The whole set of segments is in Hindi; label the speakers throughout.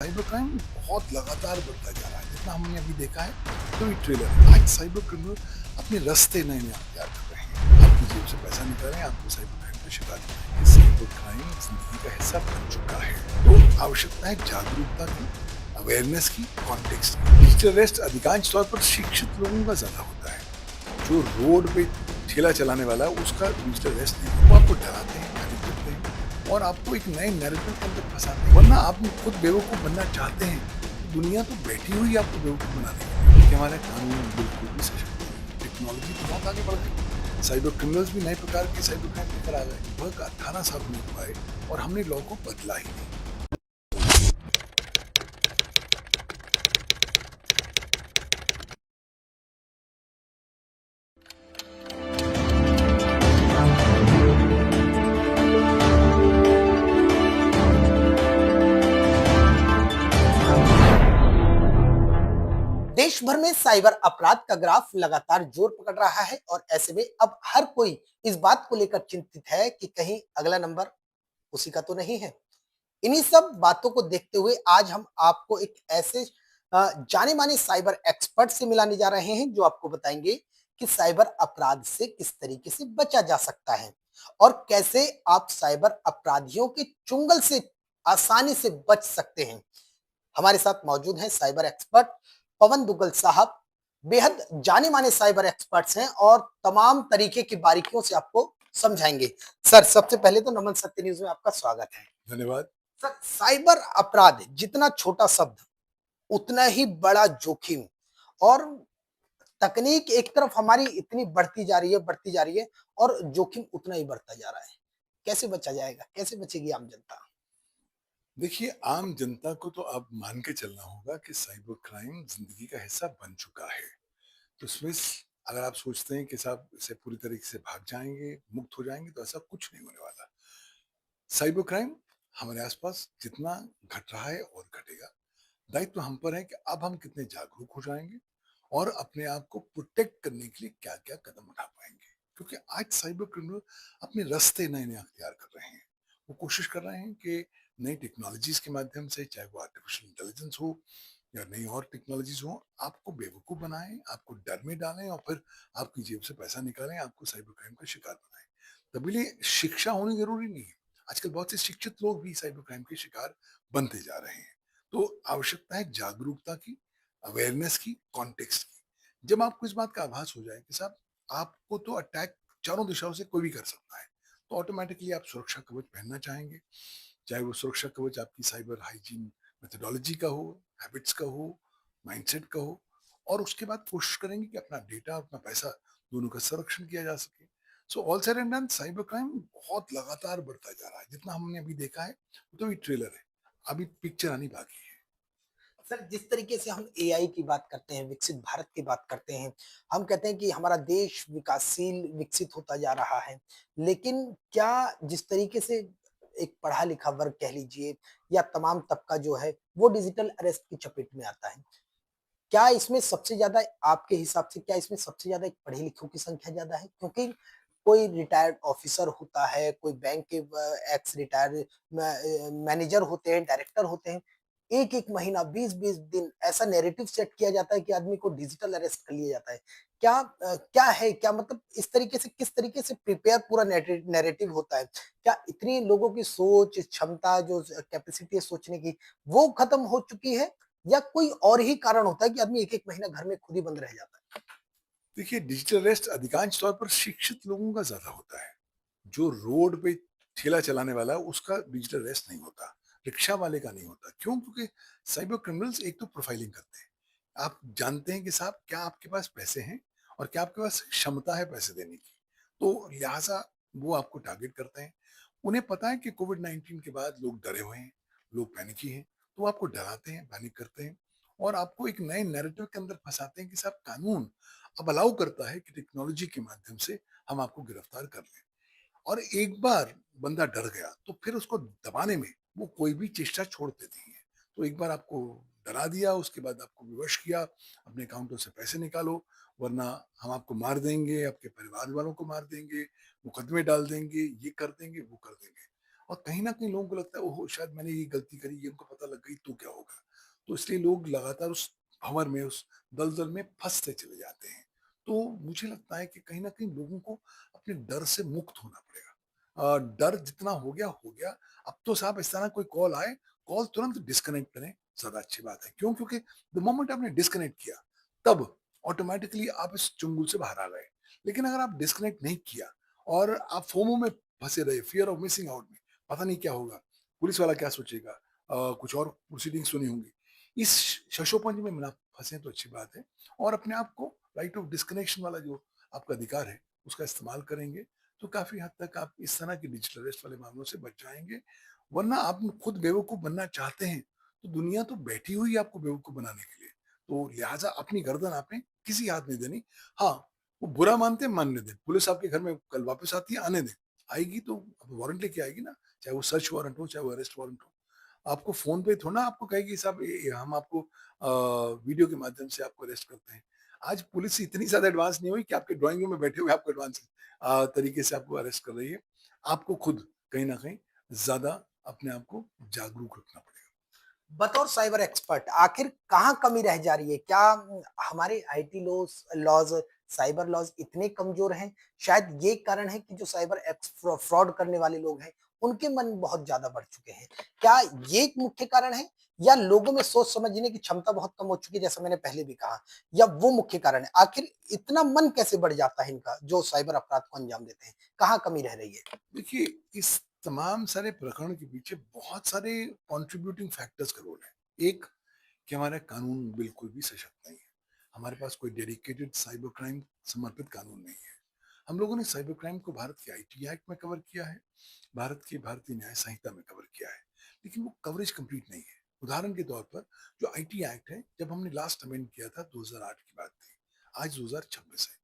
Speaker 1: साइबर क्राइम बहुत लगातार बढ़ता जा रहा है। जितना हमने अभी देखा है तो ये ट्रेलर है। आज साइबर क्रिमिनल अपने रास्ते नए-नए अख्तियार कर रहे हैं। आपकी जेब से पैसा निकाल रहे हैं, आपको साइबर क्राइम का शिकार बनाएंगे। साइबर क्राइम ज़िंदगी का हिस्सा बन चुका है। तो आवश्यकता है जागरूकता की, अवेयरनेस की, कॉन्टेक्स्ट की। डिजिटल अरेस्ट अधिकांश तौर पर शिक्षित लोगों का ज़्यादा होता है। जो रोड पे ठेला चलाने वाला है उसका डिजिटल अरेस्ट नहीं होता। वो आपको डराते हैं, पैनिक करते हैं और आपको एक नए नैरेटिव के अंदर फंसाते हैं। वरना आप खुद बेवकूफ़ बनना चाहते हैं, तो दुनिया तो बैठी हुई है आपको बेवकूफ़ बनाने के लिए। क्योंकि हमारे कानून बिल्कुल भी सशक्त नहीं है। टेक्नोलॉजी तो बहुत आगे बढ़ गई। साइबर क्रिमिनल्स भी नए प्रकार के साइबर क्राइम लेकर आ गए। लगभग 18 साल होने को आए और हमने लॉ को बदला ही नहीं।
Speaker 2: देश भर में साइबर अपराध का ग्राफ लगातार जोर पकड़ रहा है और ऐसे में अब हर कोई इस बात को लेकर चिंतित है कि कहीं अगला नंबर उसी का तो नहीं है। इन्हीं सब बातों को देखते हुए आज हम आपको एक ऐसे जाने माने साइबर एक्सपर्ट से मिलाने जा रहे हैं जो आपको बताएंगे कि साइबर अपराध से किस तरीके से बचा जा सकता है और कैसे आप साइबर अपराधियों के चुंगल से आसानी से बच सकते हैं। हमारे साथ मौजूद हैं साइबर एक्सपर्ट पवन दुग्गल साहब। बेहद जाने माने साइबर एक्सपर्ट्स हैं और तमाम तरीके की बारीकियों से आपको समझाएंगे। सर, सबसे पहले तो नमन सत्य न्यूज में आपका स्वागत है।
Speaker 1: धन्यवाद।
Speaker 2: सर, साइबर अपराध जितना छोटा शब्द उतना ही बड़ा जोखिम और तकनीक एक तरफ हमारी इतनी बढ़ती जा रही है और जोखिम उतना ही बढ़ता जा रहा है। कैसे बचा जाएगा, कैसे बचेगी आम जनता?
Speaker 1: देखिए, आम जनता को तो अब मान के चलना होगा कि साइबर क्राइम ज़िंदगी का हिस्सा बन चुका है। तो इसमें अगर आप सोचते हैं कि साहब इससे पूरी तरीके से भाग जाएँगे, मुक्त हो जाएँगे, तो ऐसा कुछ नहीं होने वाला। साइबर क्राइम हमारे आस-पास जितना घट रहा है और घटेगा। दायित्व हम पर है कि अब हम कितने जागरूक हो जाएँगे और अपने आप को प्रोटेक्ट करने के लिए क्या-क्या कदम उठा पाएँगे। क्योंकि आज साइबर क्रिमिनल अपने रास्ते नए-नए अख्तियार कर रहे हैं। वो कोशिश कर रहे हैं कि नई टेक्नोलॉजीज़ के माध्यम से, चाहे वो आर्टिफ़िशियल इंटेलिजेंस हो या नई और टेक्नोलॉजीज़ हों, आपको बेवकूफ़ बनाएँ, आपको डर में डालें और फिर आपकी जेब से पैसा निकालें, आपको साइबर क्राइम का शिकार बनाएँ। तभी लिए शिक्षा होनी ज़रूरी नहीं है। आजकल बहुत से शिक्षित लोग भी साइबर क्राइम के शिकार बनते जा रहे हैं। तो आवश्यकता है जागरूकता की, अवेयरनेस की, कॉन्टेक्स्ट की। जब आपको इस बात का आभास हो जाए कि साहब आपको तो अटैक चारों दिशाओं से कोई भी कर सकता है, तो ऑटोमैटिकली आप सुरक्षा कवच पहनना चाहेंगे। चाहे वो सुरक्षा कवच आपकी साइबर हाइजीन मेथोडोलॉजी का हो, हैबिट्स का हो, माइंडसेट का हो और उसके बाद कोशिश करेंगे कि अपना डेटा, अपना पैसा दोनों का संरक्षण किया जा सके। So all said and done cyber crime बहुत लगातार बढ़ता जा रहा है। जितना हमने अभी देखा है, वो तो ये ट्रेलर है। अभी पिक्चर आनी बाकी है।
Speaker 2: सर, जिस तरीके से हम एआई की बात करते हैं, विकसित भारत की बात करते हैं, हम कहते हैं कि हमारा देश विकासशील, विकसित होता जा रहा है। लेकिन क्या जिस तरीके से एक पढ़ा-लिखा वर्ग कह लीजिए या तमाम तबका जो है, वो डिजिटल अरेस्ट की चपेट में आता है। क्या इसमें सबसे ज़्यादा आपके हिसाब से क्या इसमें सबसे ज़्यादा एक पढ़े-लिखों की संख्या ज़्यादा है? क्योंकि कोई रिटायर्ड ऑफिसर होता है, कोई बैंक के एक्स रिटायर्ड मैनेजर होते हैं, डायरेक्टर होते हैं। 1-1 महीना, 20-20 दिन ऐसा नैरेटिव सेट किया जाता है कि आदमी को डिजिटल अरेस्ट कर लिया जाता है। क्या है? क्या मतलब इस तरीके से किस तरीके से प्रिपेयर पूरा नैरेटिव होता है? क्या इतनी लोगों की सोच, क्षमता जो कैपेसिटी है सोचने की, वो खत्म हो चुकी है? या कोई और ही कारण होता है कि आदमी 1-1 महीना घर में खुद ही बंद रह जाता है?
Speaker 1: देखिए, डिजिटल अरेस्ट अधिकांश तौर पर शिक्षित लोगों का ज़्यादा होता है। जो रोड पे ठेला चलाने वाला है, उसका डिजिटल अरेस्ट नहीं होता। रिक्शा वाले का नहीं होता। क्यों? क्योंकि साइबर क्रिमिनल्स एक तो प्रोफाइलिंग करते हैं। आप जानते हैं कि साहब क्या आपके पास पैसे हैं और क्या आपके पास क्षमता है पैसे देने की। तो लिहाज़ा वो आपको टारगेट करते हैं। उन्हें पता है कि कोविड-19 के बाद लोग डरे हुए हैं, लोग पैनिकी हैं, तो वो आपको डराते हैं, पैनिक करते हैं और आपको एक नए नैरेटिव के अंदर फँसाते हैं कि साहब कानून अब अलाउ करता है कि टेक्नोलॉजी के माध्यम से हम आपको गिरफ्तार कर लें। और एक बार बंदा डर गया तो फिर उसको दबाने में वो कोई भी चेष्टा छोड़ते नहीं है। तो एक बार आपको डरा दिया, उसके बाद आपको विवश किया, अपने अकाउंटों से पैसे निकालो, वरना हम आपको मार देंगे, आपके परिवार वालों को मार देंगे, मुकदमे डाल देंगे, ये कर देंगे, वो कर देंगे। और कहीं न कहीं लोगों को लगता है ओहो! शायद मैंने ये गलती करी, ये उनको पता लग गई तो क्या होगा? तो इसलिए लोग लगातार उस भंवर में, उस दलदल में फँसते चले जाते हैं। तो मुझे लगता है कि कहीं न कहीं लोगों को अपने डर से मुक्त होना पड़ेगा। डर जितना हो गया। अब तो साहब इस तरह कोई कॉल आए, कॉल तुरंत डिस्कनेक्ट करें, ज़्यादा अच्छी बात है। क्यों? क्योंकि द मोमेंट आपने डिस्कनेक्ट किया, तब ऑटोमैटिकली आप इस चुंगल से बाहर आ गए। लेकिन अगर आप डिस्कनेक्ट नहीं किया और आप फोमो में फँसे रहे, फियर ऑफ मिसिंग आउट में, पता नहीं क्या होगा, पुलिस वाला क्या सोचेगा, कुछ और प्रोसीडिंग्स सुनी होंगी। इस शशोपंज में ना फँसे तो अच्छी बात है और अपने आप को राइट ऑफ डिस्कनेक्शन वाला जो आपका अधिकार है, उसका इस्तेमाल करेंगे, तो काफ़ी हद तक आप इस तरह के डिजिटल अरेस्ट वाले मामलों से बच जाएँगे। वरना आप खुद बेवकूफ़ बनना चाहते हैं, तो दुनिया तो बैठी हुई है आपको बेवकूफ़ बनाने के लिए। तो लिहाज़ा अपनी गर्दन आपने किसी हाथ नहीं देनी। हाँ, वो बुरा मानते हैं, मानने दें। पुलिस आपके घर में कल वापस आती है, आने दें। आएगी तो वारंट लेके आएगी ना, चाहे वो सर्च वारंट हो, चाहे वो अरेस्ट वारंट हो। आपको फ़ोन पे थोड़ा ना आपको कहेगी साहब ये हम आपको वीडियो के माध्यम से आपको अरेस्ट करते हैं। आज पुलिस इतनी ज़्यादा एडवांस नहीं हुई कि आपके ड्राइंग रूम में बैठे हुए आपको एडवांस तरीके से आपको अरेस्ट कर रही है। आपको खुद कहीं न कहीं ज़्यादा अपने आप को जागरूक रखना पड़ेगा।
Speaker 2: बतौर साइबर एक्सपर्ट आखिर कहाँ कमी रह जा रही है? क्या हमारे आईटी लॉज़, साइबर लॉज़ इतने कमज़ोर हैं? शायद ये कारण है कि जो साइबर फ्रॉड करने वाले लोग हैं, उनके मन बहुत ज़्यादा बढ़ चुके हैं। क्या ये एक मुख्य कारण है? या लोगों में सोच समझने की क्षमता बहुत कम हो चुकी है, जैसा मैंने पहले भी कहा? या वो मुख्य कारण है? आखिर इतना मन कैसे बढ़ जाता है इनका, जो साइबर अपराध को अंजाम देते हैं? कहाँ कमी रह रही है?
Speaker 1: देखिए, इस तमाम सारे प्रकरण के पीछे बहुत सारे कंट्रीब्यूटिंग फैक्टर्स का रोल है। एक कि हमारा कानून बिल्कुल भी सशक्त नहीं है। हमारे पास कोई डेडिकेटेड साइबर क्राइम समर्पित कानून नहीं है। हम लोगों ने साइबर क्राइम को भारत के आईटी एक्ट में कवर किया है, भारत की भारतीय न्याय संहिता में कवर किया है, लेकिन वो कवरेज कंप्लीट नहीं है। उदाहरण के तौर पर जो आईटी एक्ट है, जब हमने लास्ट अमेंड किया था 2008 की बात थी, आज 2026 है।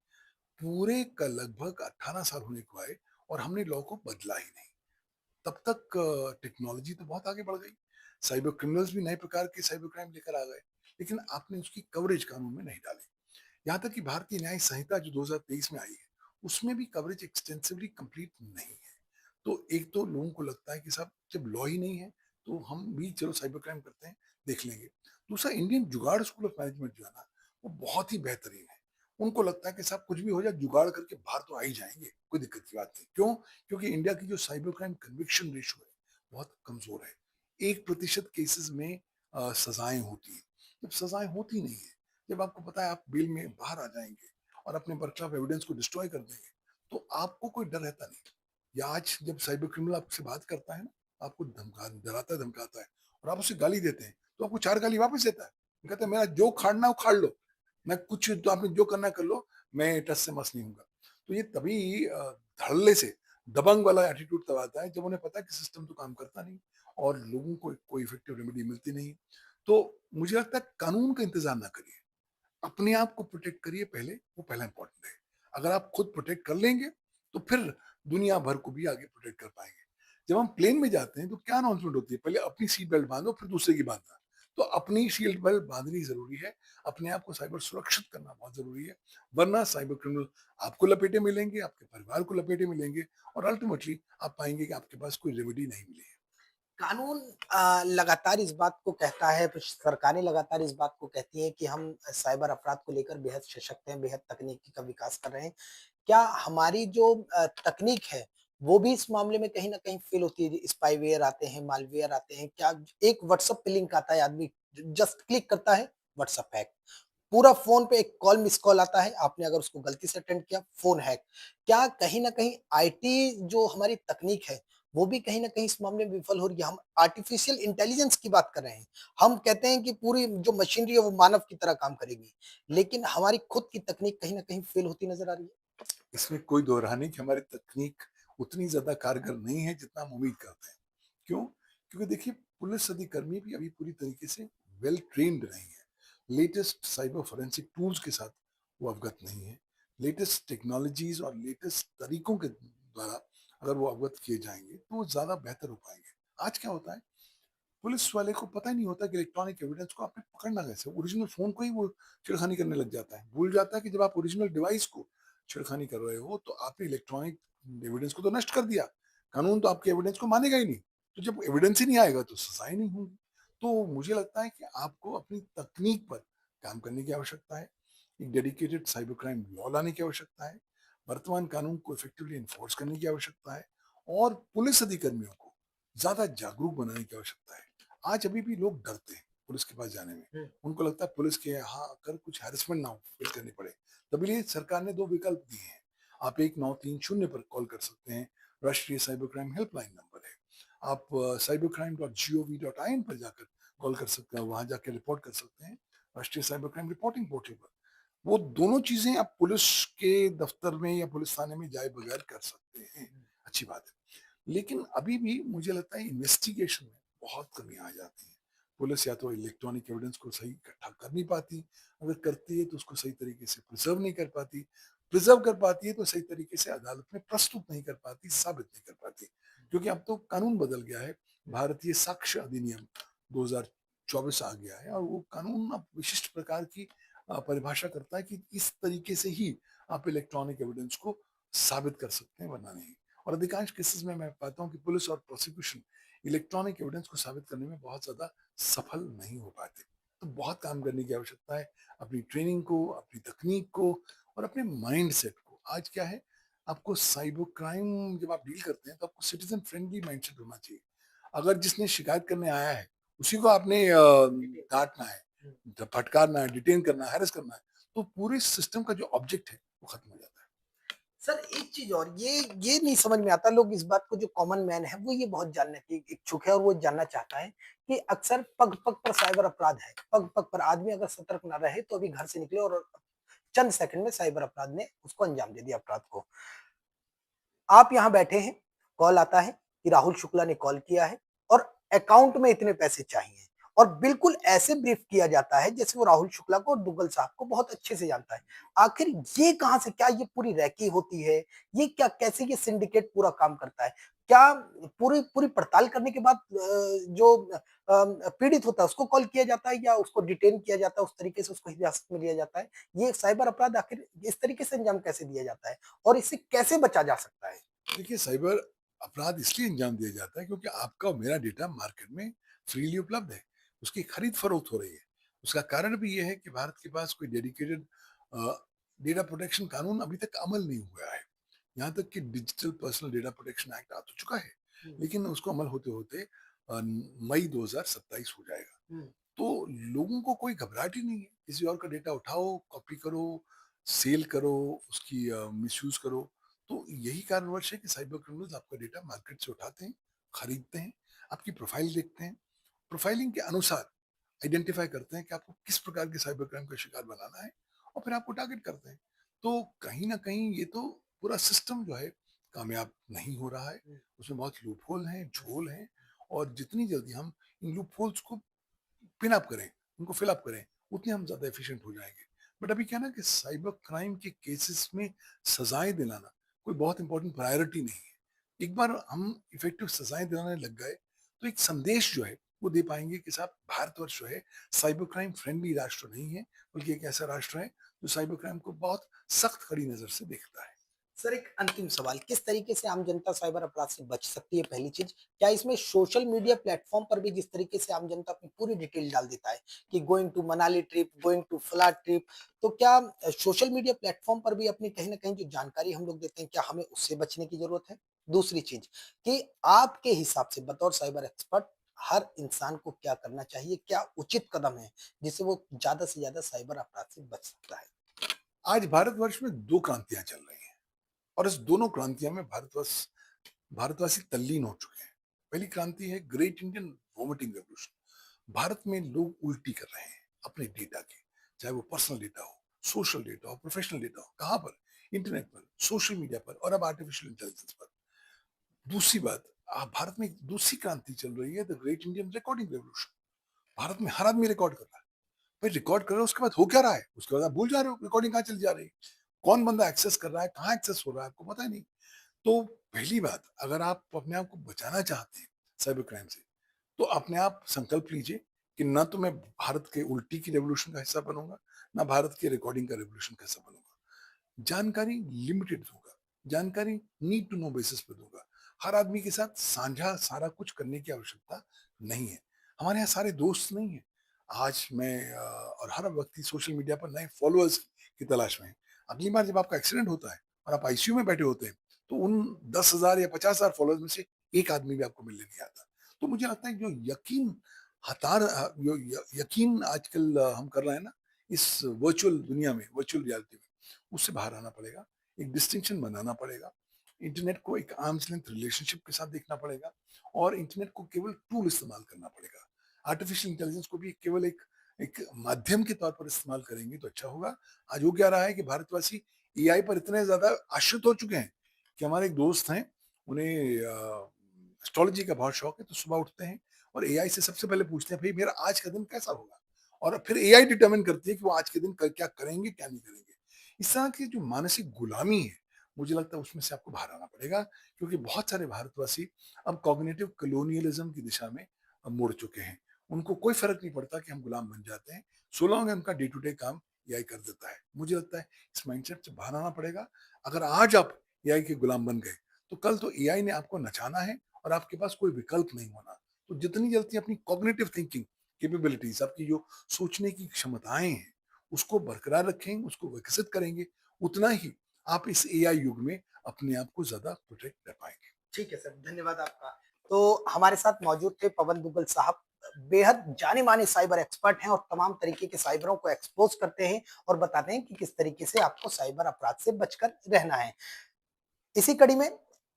Speaker 1: पूरे का लगभग 18 साल होने को आए और हमने लॉ को बदला ही नहीं। तब तक टेक्नोलॉजी तो बहुत आगे बढ़ गई। साइबर क्रिमिनल्स भी नए प्रकार के साइबर क्राइम लेकर आ गए, लेकिन आपने उसकी कवरेज कानून में नहीं डाली। यहाँ तक कि भारतीय न्याय संहिता जो 2023 में आई है, उसमें भी कवरेज एक्सटेंसिवली कंप्लीट नहीं है। तो एक तो लोगों को लगता है कि साहब जब लॉ ही नहीं है, तो हम भी चलो साइबर क्राइम करते हैं, देख लेंगे। दूसरा इंडियन जुगाड़ स्कूल ऑफ मैनेजमेंट जो है ना, वो बहुत ही बेहतरीन है। उनको लगता है कि साहब कुछ भी हो जाए जुगाड़ करके बाहर तो आ ही जाएँगे, कोई दिक्कत की बात नहीं। क्यों? क्योंकि इंडिया की जो साइबर क्राइम कन्विक्शन रेशियो है, बहुत कमज़ोर है। 1% केसेज़ में सज़ाएँ होती हैं। जब सज़ाएँ होती नहीं है, जब आपको पता है आप बेल में बाहर आ जाएँगे और अपने वर्क ऑफ एविडेंस को डिस्ट्रॉय कर देंगे, तो आपको कोई डर रहता नहीं। या आज जब साइबर क्रिमिनल आपसे बात करता है ना, आपको डराता है, धमकाता है और आप उसे गाली देते हैं, तो आपको 4 गाली वापस देता है। वो कहता है मेरा जो उखाड़ना है उखाड़ लो, मैं कुछ तो आपने जो करना है कर लो, मैं टस से मस नहीं हूँगा। तो ये तभी धड़ल्ले से दबंग वाला एटीट्यूड तब आता है जब उन्हें पता है कि सिस्टम तो काम करता नहीं और लोगों को कोई इफेक्टिव रेमेडी मिलती नहीं है। तो मुझे लगता है कानून का इंतज़ार ना करिए। अपने आप को प्रोटेक्ट करिए पहले, वो पहला इम्पोर्टेंट है। अगर आप खुद प्रोटेक्ट कर लेंगे, तो फिर दुनिया भर को भी आगे प्रोटेक्ट कर पाएँगे। जब हम प्लेन में जाते हैं, तो क्या अनाउंसमेंट होती है, पहले अपनी सीट बेल्ट बाँधो, फिर दूसरे की बाँधना। तो अपनी सीट बेल्ट बाँधनी ज़रूरी है, अपने आप को साइबर सुरक्षित करना बहुत ज़रूरी है, वरना साइबर क्रिमिनल आपको लपेटे मिलेंगे, आपके परिवार को लपेटे मिलेंगे और अल्टीमेटली आप पाएँगे कि आपके पास कोई रेमेडी नहीं मिली है।
Speaker 2: कानून लगातार इस बात को कहता है, कुछ सरकारें लगातार इस बात को कहती हैं कि हम साइबर अपराध को लेकर बेहद सशक्त हैं, बेहद तकनीकी का विकास कर रहे हैं। क्या हमारी जो तकनीक है, वो भी इस मामले में कहीं न कहीं फ़ेल होती है? स्पाईवेयर आते हैं, मालवेयर आते हैं, क्या एक व्हाट्सएप पे लिंक आता है, आदमी ज जस्ट क्लिक करता है, व्हाट्सएप हैक। पूरा फ़ोन पे एक कॉल मिस्ड कॉल आता है, आपने अगर उसको गलती से अटेंड किया, फ़ोन हैक। क्या कहीं न कहीं आईटी जो हमारी तकनीक है, वो भी कहीं न कहीं इस मामले में विफल हो रही है? हम आर्टिफ़िशियल इंटेलिजेंस की बात कर रहे हैं। हम कहते हैं कि पूरी जो मशीनरी है, वो मानव की तरह काम करेगी। लेकिन हमारी खुद की तकनीक कहीं न कहीं फ़ेल होती नज़र आ रही है।
Speaker 1: इसमें कोई दो राह नहीं कि हमारी तकनीक उतनी ज़्यादा कारगर नहीं है जितना हम उम्मीद करते हैं। क्यों? क्योंकि देखिए पुलिस अधिकर्मी भी अभी पूरी तरीके से वेल ट्रेन्ड नहीं है। लेटेस्ट साइबर फोरेंसिक टूल्स के साथ वो अवगत नहीं है। लेटेस्ट टेक्नोलॉजीज़ और लेटेस्ट तरीकों के द्वारा अगर वो अवगत किए जाएँगे तो वो ज़्यादा बेहतर हो पाएँगे। आज क्या होता है पुलिस वाले को पता ही नहीं होता कि इलेक्ट्रॉनिक एविडेंस को आपने पकड़ना कैसे है। ओरिजिनल फ़ोन को ही वो छेड़खानी करने लग जाता है। भूल जाता है कि जब आप ओरिजिनल डिवाइस को छेड़खानी कर रहे हो, तो आपने इलेक्ट्रॉनिक एविडेंस को तो नष्ट कर दिया। कानून तो आपके एविडेंस को मानेगा ही नहीं। तो जब एविडेंस ही नहीं आएगा तो सजाएँ नहीं होंगी। तो मुझे लगता है कि आपको अपनी तकनीक पर काम करने की आवश्यकता है। एक डेडिकेटेड साइबर क्राइम लॉ लाने की आवश्यकता है। वर्तमान कानून को इफेक्टिवली एनफोर्स करने की आवश्यकता है और पुलिस अधिकारियों को ज़्यादा जागरूक बनाने की आवश्यकता है। आज अभी भी लोग डरते हैं पुलिस के पास जाने में।
Speaker 2: हुँ।
Speaker 1: उनको लगता है पुलिस के यहाँ आकर कुछ हैरेसमेंट ना हो फेस करनी पड़े। तभी लिए सरकार ने 2 विकल्प दिए हैं। आप 1930 पर कॉल कर सकते हैं, राष्ट्रीय साइबर क्राइम हेल्पलाइन नंबर है। आप cybercrime.gov.in पर जाकर कॉल कर सकते हैं, वहाँ जाके रिपोर्ट कर सकते हैं, राष्ट्रीय साइबर क्राइम रिपोर्टिंग पोर्टल पर। वो दोनों चीज़ें आप पुलिस के दफ्तर में या पुलिस थाने में जाए बगैर कर सकते हैं। अच्छी बात है। लेकिन अभी भी मुझे लगता है इन्वेस्टिगेशन में बहुत कमियाँ आ जाती हैं। पुलिस या तो इलेक्ट्रॉनिक एविडेंस को सही इकट्ठा कर नहीं पाती, अगर करती है तो उसको सही तरीके से प्रिज़र्व नहीं कर पाती, प्रिज़र्व कर पाती है तो सही तरीके से अदालत में प्रस्तुत नहीं कर पाती, साबित नहीं कर पाती। क्योंकि अब तो कानून बदल गया है, भारतीय साक्ष्य अधिनियम 2024 आ गया है और वो कानून अब विशिष्ट प्रकार की परिभाषा करता है कि इस तरीके से ही आप इलेक्ट्रॉनिक एविडेंस को साबित कर सकते हैं, वरना नहीं। और अधिकांश केसेस में मैं पाता हूँ कि पुलिस और प्रोसिक्यूशन इलेक्ट्रॉनिक एविडेंस को साबित करने में बहुत ज़्यादा सफल नहीं हो पाते। तो बहुत काम करने की आवश्यकता है, अपनी ट्रेनिंग को, अपनी तकनीक को और अपने माइंडसेट को। आज क्या है, आपको साइबर क्राइम जब आप डील करते हैं, तो आपको सिटीज़न फ्रेंडली माइंडसेट होना चाहिए। अगर जिसने शिकायत करने आया है, उसी को आपने डाँटना है,
Speaker 2: हुँ।
Speaker 1: फटकारना है, डिटेन करना है, हैरेस करना है, तो पूरे सिस्टम का जो ऑब्जेक्ट है, वो खत्म हो जाता है।
Speaker 2: सर एक चीज़ और ये नहीं समझ में आता लोग इस बात को जो कॉमन मैन है वो ये बहुत जानने की इच्छुक है और वो जानना चाहता है कि अक्सर पग-पग पर साइबर अपराध है। पग-पग पर आदमी अगर सतर्क ना रहे तो अभी घर से निकले और चंद सेकंड में साइबर अपराध ने उसको अंजाम दे दिया अपराध को। आप यहाँ बैठे हैं, कॉल आता है कि राहुल शुक्ला ने कॉल किया है और अकाउंट में इतने पैसे चाहिए और बिल्कुल ऐसे ब्रीफ किया जाता है जैसे वो राहुल शुक्ला को और दुग्गल साहब को बहुत अच्छे से जानता है। आखिर ये कहाँ से क्या ये पूरी रैकी होती है? ये क्या कैसे ये सिंडिकेट पूरा काम करता है? क्या पूरी पूरी पड़ताल करने के बाद जो पीड़ित होता है उसको कॉल किया जाता है या उसको डिटेन किया जाता है, उस तरीके से उसको हिरासत में लिया जाता है? ये साइबर अपराध आखिर इस तरीके से अंजाम कैसे दिया जाता है और इससे कैसे बचा जा सकता है?
Speaker 1: देखिए, साइबर अपराध इसलिए अंजाम दिया जाता है क्योंकि आपका और मेरा डेटा मार्केट में फ्रीली उपलब्ध है। उसकी खरीद-फरोख्त हो रही है। उसका कारण भी ये है कि भारत के पास कोई डेडिकेटेड डेटा प्रोटेक्शन कानून अभी तक अमल नहीं हुआ है। यहाँ तक कि digital personal data protection act आ तो चुका है,
Speaker 2: हुँ,
Speaker 1: लेकिन उसको अमल होते-होते मई 2027 हो जाएगा।
Speaker 2: हुँ।
Speaker 1: तो लोगों को कोई घबराहट ही नहीं है। किसी और का डेटा उठाओ, कॉपी करो, सेल करो, उसकी मिसयूज़ करो। तो यही कारणवश है कि साइबर क्रिमिनल्स आपका डेटा मार्केट से उठाते हैं, खरीदते हैं, आपकी प्रोफ़ाइल देखते हैं। प्रोफ़ाइलिंग के अनुसार आइडेंटिफ़ाई करते हैं कि आपको किस प्रकार के साइबर क्राइम का शिकार बनाना है और फिर आपको टारगेट करते हैं। तो कहीं न कहीं ये तो पूरा सिस्टम जो है कामयाब नहीं हो रहा है।
Speaker 2: हुँ,
Speaker 1: उसमें बहुत लूपहोल हैं, झोल हैं और जितनी जल्दी हम इन लूपहोल्स को पिन अप करें, उनको फिल अप करें, उतने हम ज़्यादा एफिशिएंट हो जाएँगे। बट अभी क्या है ना कि साइबर क्राइम के केसेस में सज़ाएँ दिलाना कोई बहुत इम्पोर्टेंट प्रायोरिटी नहीं है। एक बार हम इफ़ेक्टिव सज़ाएँ दिलाने लग गए, तो एक संदेश जो है वो दे पाएँगे कि साहब भारतवर्ष जो है साइबर क्राइम फ्रेंडली राष्ट्र नहीं है, बल्कि एक ऐसा राष्ट्र है जो साइबर क्राइम को बहुत सख्त कड़ी नज़र से देखता है।
Speaker 2: सर एक अंतिम सवाल, किस तरीके से आम जनता साइबर अपराध से बच सकती है पहली चीज़? क्या इसमें सोशल मीडिया प्लेटफ़ॉर्म पर भी जिस तरीके से आम जनता अपनी पूरी डिटेल डाल देता है कि going to Manali trip, going to फला ट्रिप, तो क्या सोशल मीडिया प्लेटफ़ॉर्म पर भी अपनी कहीं न कहीं जो जानकारी हम लोग देते हैं, क्या हमें उससे बचने की ज़रूरत है? दूसरी चीज़ कि आपके हिसाब से बतौर साइबर एक्सपर्ट हर इंसान को क्या करना चाहिए? क्या उचित कदम है, जिससे वो ज़्यादा से ज़्यादा साइबर अपराध से बच सकता है?
Speaker 1: आज भारतवर्ष में 2 क्रांतियाँ चल रही हैं और इस दोनों क्रांतियों में भारतवासी तल्लीन हो चुके हैं। पहली क्रांति है great Indian vomiting revolution. Bharat में लोग उल्टी कर रहे हैं अपने डेटा की, चाहे वो पर्सनल डेटा हो, सोशल डेटा हो, प्रोफेशनल डेटा हो। कहाँ पर? इंटरनेट पर, सोशल मीडिया पर और अब आर्टिफिशियल इंटेलिजेंस पर। दूसरी बात, भारत में एक दूसरी क्रांति चल रही है, the great Indian recording revolution. Bharat में हर आदमी रिकॉर्ड कर रहा है। भाई रिकॉर्ड कर रहे हो उसके बाद हो क्या रहा है? उसके बाद आप भूल जा रहे हो रिकॉर्डिंग कहाँ चली जा रही है। कौन बंदा एक्सेस कर रहा है, कहाँ एक्सेस हो रहा है, आपको पता ही नहीं। तो पहली बात, अगर आप अपने आप को बचाना चाहते हैं साइबर क्राइम से, तो अपने आप संकल्प लीजिए कि ना तो मैं भारत के उल्टी की रेवोल्यूशन का हिस्सा बनूंगा, ना भारत के रिकॉर्डिंग का रेवोल्यूशन का हिस्सा बनूंगा। जानकारी लिमिटेड दूंगा, जानकारी नीड टू नो बेसिस पे दूंगा। हर आदमी के साथ साझा सारा कुछ करने की आवश्यकता नहीं है। हमारे यहाँ सारे दोस्त नहीं हैं। आज मैं और हर व्यक्ति सोशल मीडिया पर नए फॉलोअर्स की तलाश में है। अगली बार जब आपका एक्सीडेंट होता है और आप आईसीयू में बैठे होते हैं, तो उन 10,000 या 50,000 फॉलोअर्स में से एक आदमी भी आपको मिलने नहीं आता। तो मुझे लगता है जो यकीन जो यकीन आजकल हम कर रहे हैं ना, इस वर्चुअल दुनिया में, वर्चुअल रियलिटी में, उससे बाहर आना पड़ेगा। एक डिस्टिंक्शन बनाना पड़ेगा। इंटरनेट को एक आर्म्स लेंथ रिलेशनशिप के साथ देखना पड़ेगा और इंटरनेट को केवल टूल इस्तेमाल करना पड़ेगा। आर्टिफिशियल इंटेलिजेंस को भी केवल एक एक माध्यम के तौर पर इस्तेमाल करेंगे तो अच्छा होगा। आज हो क्या रहा है कि भारतवासी एआई पर इतने ज़्यादा आश्रित हो चुके हैं कि हमारे एक दोस्त हैं, उन्हें एस्ट्रोलॉजी का बहुत शौक है, तो सुबह उठते हैं और एआई से सबसे पहले पूछते हैं, "भई मेरा आज का दिन कैसा होगा?" और फिर एआई डिटरमाइन करती है कि वो आज के दिन क क्या करेंगे, क्या नहीं करेंगे। इस तरह की जो मानसिक गुलामी है, मुझे लगता है उसमें से आपको बाहर आना पड़ेगा, क्योंकि बहुत सारे भारतवासी अब कॉग्निटिव कॉलोनियलिज्म की दिशा में मुड़ चुके हैं। उनको कोई फ़र्क नहीं पड़ता कि हम गुलाम बन जाते हैं, सो लॉन्ग उनका डे टू डे काम एआई कर देता है। मुझे लगता है इस माइंडसेट से बाहर आना पड़ेगा। अगर आज आप एआई के गुलाम बन गए, तो कल तो एआई ने आपको नचाना है और आपके पास कोई विकल्प नहीं होना। तो जितनी जल्दी अपनी कॉग्निटिव थिंकिंग कैपेबिलिटीज़, आपकी जो सोचने की क्षमताएँ हैं, उसको बरकरार रखेंगे, उसको विकसित करेंगे, उतना ही आप इस एआई युग में अपने आप को ज़्यादा प्रोटेक्ट कर पाएँगे।
Speaker 2: ठीक है सर, धन्यवाद आपका। तो हमारे साथ मौजूद थे पवन दुग्गल साहब, बेहद जाने-माने साइबर एक्सपर्ट हैं और तमाम तरीके के साइबरों को एक्सपोज़ करते हैं और बताते हैं कि किस तरीके से आपको साइबर अपराध से बचकर रहना है। इसी कड़ी में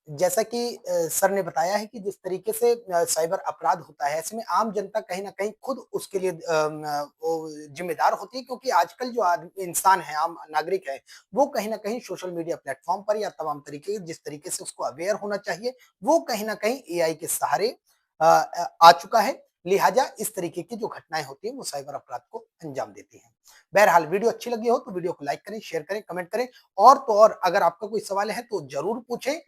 Speaker 2: जैसा कि सर ने बताया है कि जिस तरीके से साइबर अपराध होता है, ऐसे में आम जनता कहीं न कहीं खुद उसके लिए वो ज़िम्मेदार होती है, क्योंकि आजकल जो इंसान है, आम नागरिक है, वो कहीं न कहीं सोशल मीडिया प्लेटफ़ॉर्म पर या तमाम तरीके जिस तरीके से उसको अवेयर होना चाहिए, वो कहीं न कहीं एआई के सहारे आ चुका है। लिहाज़ा इस तरीके की जो घटनाएँ होती हैं, वो साइबर अपराध को अंजाम देती हैं। बहरहाल वीडियो अच्छी लगी हो तो वीडियो को लाइक करें, शेयर करें, कमेंट करें और तो और अगर आपका कोई सवाल है तो ज़रूर पूछें।